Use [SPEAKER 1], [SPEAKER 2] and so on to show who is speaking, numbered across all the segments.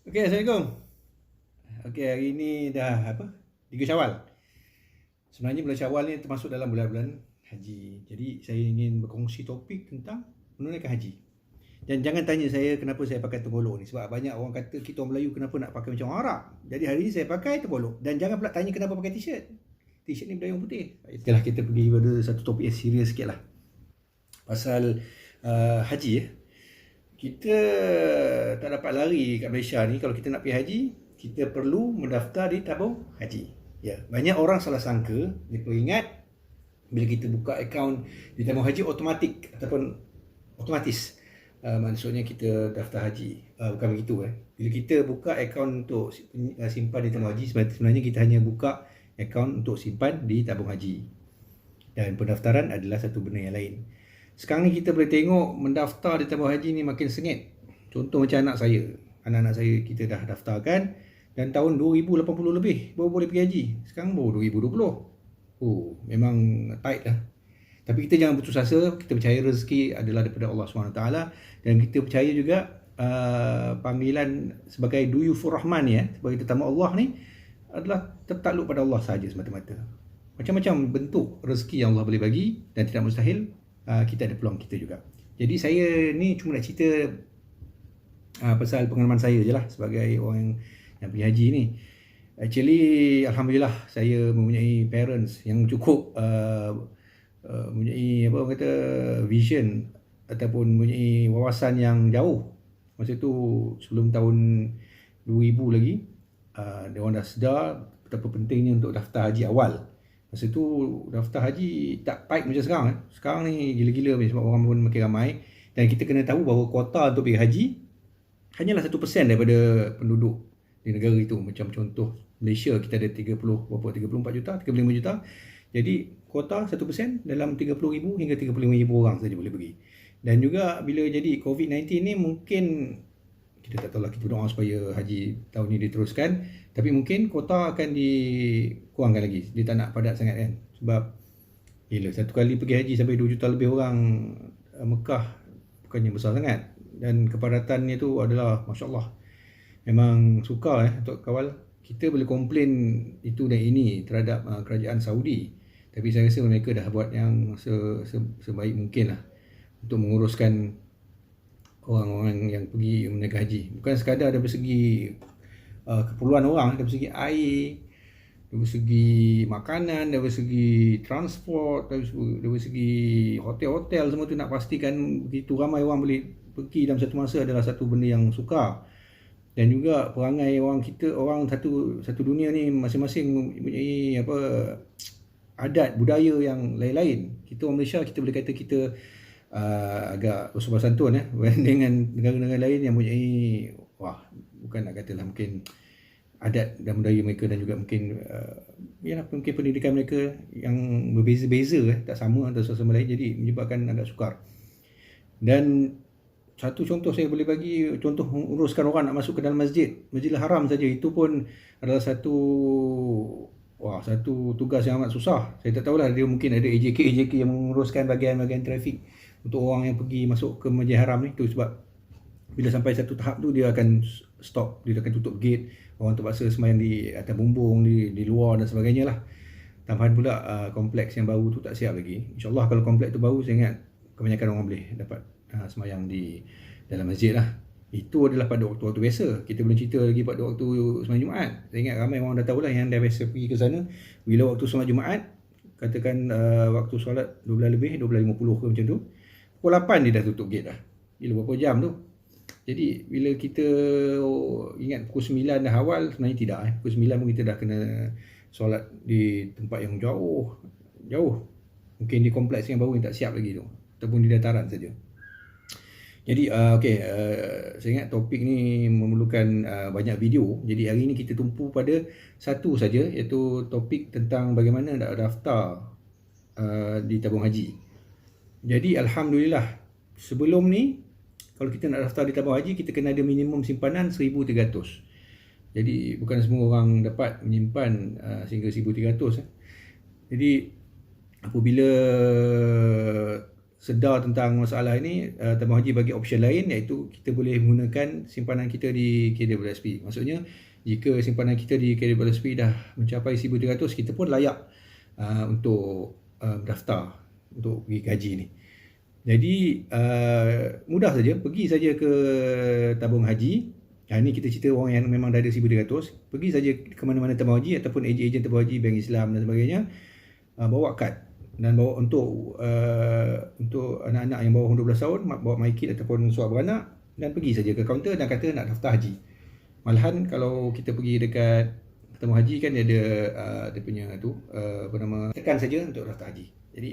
[SPEAKER 1] Okey, Assalamualaikum. Okey, hari ni dah apa? 3 Syawal. Sebenarnya bulan Syawal ni termasuk dalam bulan-bulan haji. Jadi saya ingin berkongsi topik tentang menunaikan haji. Dan jangan tanya saya kenapa saya pakai tenggolok ni, sebab banyak orang kata kita orang Melayu kenapa nak pakai macam orang Arab. Jadi hari ni saya pakai tenggolok. Dan jangan pula tanya kenapa pakai t-shirt. T-shirt ni budaya orang putih. Itulah, kita pergi pada satu topik yang serius sikit lah. Pasal haji ya. Kita tak dapat lari kat Malaysia ni. Kalau kita nak pergi haji, kita perlu mendaftar di tabung haji. Ya, banyak orang salah sangka, dia perlu ingat bila kita buka akaun di tabung haji automatik ataupun otomatis. Maksudnya kita daftar haji. Bukan begitu. Bila kita buka akaun untuk simpan di tabung haji, sebenarnya kita hanya buka akaun untuk simpan di tabung haji. Dan pendaftaran adalah satu benda yang lain. Sekarang ni kita boleh tengok mendaftar di tabung haji ni makin sengit. Contoh macam anak saya. Anak-anak saya kita dah daftarkan dan tahun 2080 lebih baru boleh pergi haji. Sekarang baru 2020. Oh, memang tight lah. Tapi kita jangan putus asa. Kita percaya rezeki adalah daripada Allah SWT. Dan kita percaya juga panggilan sebagai Duyufur Rahman ya, sebagai tetamu Allah ni adalah tertakluk pada Allah sahaja semata-mata. Macam-macam bentuk rezeki yang Allah boleh bagi dan tidak mustahil kita ada peluang kita juga. Jadi saya ni cuma nak cerita pasal pengalaman saya je lah sebagai orang yang pergi haji ni. Actually, Alhamdulillah saya mempunyai parents yang cukup mempunyai apa orang kata vision ataupun mempunyai wawasan yang jauh. Masa tu sebelum tahun 2000 lagi, dia orang dah sedar betapa pentingnya untuk daftar haji awal. Masa tu daftar haji tak tight macam sekarang. Sekarang ni gila-gila sebab orang pun makin ramai. Dan kita kena tahu bahawa kuota untuk pergi haji hanyalah 1% daripada penduduk di negara itu. Macam contoh Malaysia, kita ada 34 juta, 35 juta. Jadi kuota 1% dalam 30,000 hingga 35,000 orang saja boleh pergi. Dan juga bila jadi COVID-19 ni, mungkin kita tak tahulah, kita berdoa supaya haji tahun ni diteruskan, tapi mungkin kuota akan dikurangkan lagi. Dia tak nak padat sangat kan. Sebab gila, satu kali pergi haji sampai 2 juta lebih orang, Mekah bukannya besar sangat. Dan kepadatannya tu adalah Masya Allah. Memang sukar untuk kawal. Kita boleh komplain itu dan ini terhadap kerajaan Saudi. Tapi saya rasa mereka dah buat yang sebaik mungkin lah untuk menguruskan orang-orang yang pergi menunaikan haji. Bukan sekadar dari segi keperluan orang, dari segi air, dari segi makanan, dari segi transport, dari segi hotel-hotel, semua tu nak pastikan begitu ramai orang boleh pergi dalam satu masa adalah satu benda yang sukar. Dan juga perangai orang kita, orang satu dunia ni masing-masing mempunyai apa adat budaya yang lain-lain. Kita orang Malaysia, kita boleh kata kita agak bersopan santun dengan negara-negara lain yang mempunyai bukan nak katalah mungkin adat dan budaya mereka, dan juga mungkin mungkin pendidikan mereka yang berbeza-beza tak sama antara satu sama lain, jadi menyebabkan agak sukar. Dan satu contoh saya boleh bagi, contoh uruskan orang nak masuk ke dalam Masjidil Haram saja, itu pun adalah satu tugas yang amat susah. Saya tak tahulah, dia mungkin ada AJK yang menguruskan bahagian-bahagian trafik untuk orang yang pergi masuk ke Masjidil Haram ni. Tu sebab bila sampai satu tahap tu dia akan stop, dia akan tutup gate, orang terpaksa sembahyang di atas bumbung, di luar dan sebagainya lah. Tambahan pula kompleks yang baru tu tak siap lagi. InsyaAllah kalau kompleks tu baru, saya ingat kebanyakan orang boleh dapat sembahyang di dalam masjid lah. Itu adalah pada waktu-waktu biasa. Kita belum cerita lagi pada waktu sembahyang Jumaat. Saya ingat ramai orang dah tahulah yang dah biasa pergi ke sana. Bila waktu sembahyang Jumaat, katakan waktu solat 12 lebih, 12.50 ke macam tu, pukul 8 dia dah tutup gate dah. Gila, berapa jam tu. Jadi bila kita ingat pukul 9 dah awal, sebenarnya tidak. Pukul 9 pun kita dah kena solat di tempat yang jauh. Mungkin di kompleks yang baru yang tak siap lagi tu, ataupun di dataran saja. Jadi saya ingat topik ni memerlukan banyak video. Jadi hari ni kita tumpu pada satu saja, iaitu topik tentang bagaimana nak daftar di tabung haji. Jadi Alhamdulillah, sebelum ni kalau kita nak daftar di tabung haji, kita kena ada minimum simpanan 1,300. Jadi bukan semua orang dapat menyimpan sehingga 1,300. Jadi apabila sedar tentang masalah ini, tabung haji bagi option lain, iaitu kita boleh menggunakan simpanan kita di KWSP. Maksudnya jika simpanan kita di KWSP dah mencapai 1,300, kita pun layak untuk daftar untuk pergi haji ni. Jadi mudah saja, pergi saja ke tabung haji. Ini kita cerita orang yang memang dah ada 1,300, pergi saja ke mana-mana tabung haji ataupun ejen-ejen tabung haji, Bank Islam dan sebagainya, bawa kad dan bawa untuk anak-anak yang bawah 12 tahun, bawa MyKid ataupun surat beranak, dan pergi saja ke kaunter dan kata nak daftar haji. Malahan kalau kita pergi dekat tabung haji kan dia ada dia punya tu tekan saja untuk daftar haji. Jadi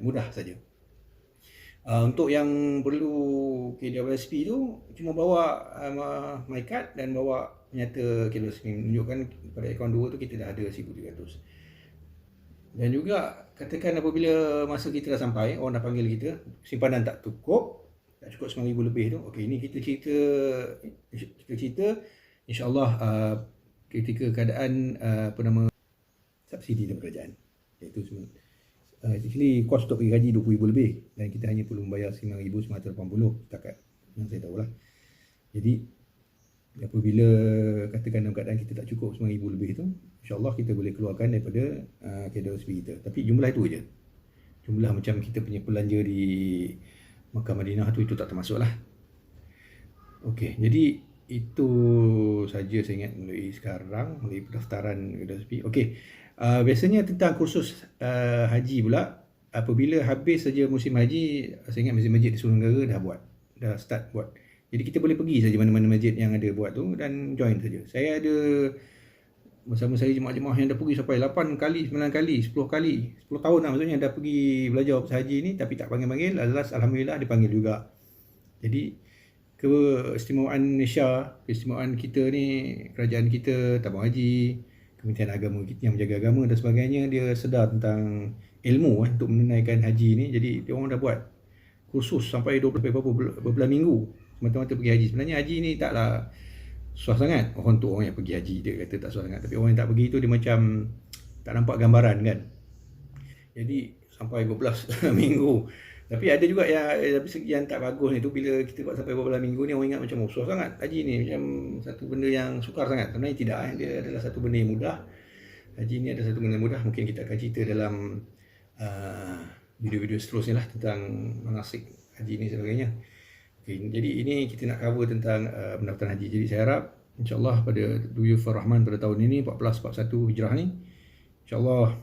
[SPEAKER 1] mudah saja. Untuk yang perlu KWSP tu, cuma bawa MyCard dan bawa penyata KWSP, menunjukkan pada akaun 2 tu kita dah ada 1,300. Dan juga katakan apabila masa kita dah sampai, orang dah panggil kita, simpanan tak cukup 9,000 lebih tu. Okey, ini kita cerita insya-Allah ketika keadaan subsidi daripada kerajaan, iaitu semua actually kos untuk pergi haji 20,000 lebih dan kita hanya perlu membayar 9,980 setakat yang saya tahulah. Jadi apabila katakan dalam keadaan kita tak cukup 9,000 lebih tu, insya-Allah kita boleh keluarkan daripada KWSP kita. Tapi jumlah itu aja. Jumlah macam kita punya belanja di Makkah Madinah tu, itu tak termasuk lah. Okey, jadi itu saja saya ingat melalui pendaftaran KWSP. Okey. Biasanya tentang kursus haji pula, apabila habis saja musim haji, saya ingat masjid-masjid di seluruh negara dah start buat. Jadi kita boleh pergi saja mana-mana masjid yang ada buat tu dan join saja. Saya ada bersama saya jemaah-jemaah yang dah pergi sampai 8 kali, 9 kali, 10 kali, 10 tahun lah maksudnya dah pergi belajar pasal haji ni, tapi tak panggil-panggil. Alhamdulillah dipanggil juga. Jadi keistimewaan Malaysia, keistimewaan kita ni, kerajaan kita, tabung haji, Kementerian Agama kita yang menjaga agama dan sebagainya, dia sedar tentang ilmu untuk menunaikan haji ni. Jadi dia orang dah buat kursus sampai 20 berapa minggu semata-mata pergi haji. Sebenarnya haji ni taklah susah sangat. Orang yang pergi haji dia kata tak susah sangat, tapi orang yang tak pergi tu dia macam tak nampak gambaran kan. Jadi sampai 12 minggu. Tapi ada juga yang tak bagus ni tu, bila kita buat sampai beberapa minggu ni, orang ingat macam susah sangat haji ni, macam satu benda yang sukar sangat. Sebenarnya tidak, dia adalah satu benda yang mudah. Haji ni adalah satu benda yang mudah. Mungkin kita akan cerita dalam video-video seterusnya lah tentang manasik haji ni sebagainya. Okay, jadi ini kita nak cover tentang pendaftaran haji. Jadi saya harap insya-Allah pada Duyufur Rahman pada tahun ini 1441 Hijrah ni, insya-Allah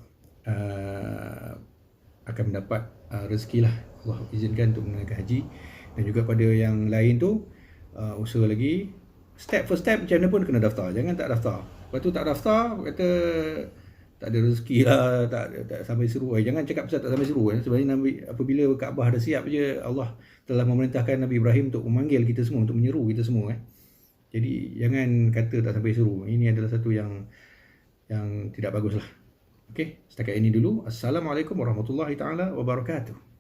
[SPEAKER 1] akan mendapat rezeki lah, Allah izinkan untuk menunaikan haji. Dan juga pada yang lain tu, usaha lagi first step macam mana pun kena daftar. Jangan tak daftar, lepas tu tak daftar kata tak ada rezeki lah, tak sampai seru. Jangan cakap pasal tak sampai seru. Sebenarnya apabila Kaabah dah siap je, Allah telah memerintahkan Nabi Ibrahim untuk memanggil kita semua, untuk menyeru kita semua. Jadi jangan kata tak sampai seru. Ini adalah satu yang tidak bagus lah. Okey, setakat ini dulu. Assalamualaikum warahmatullahi taala wabarakatuh.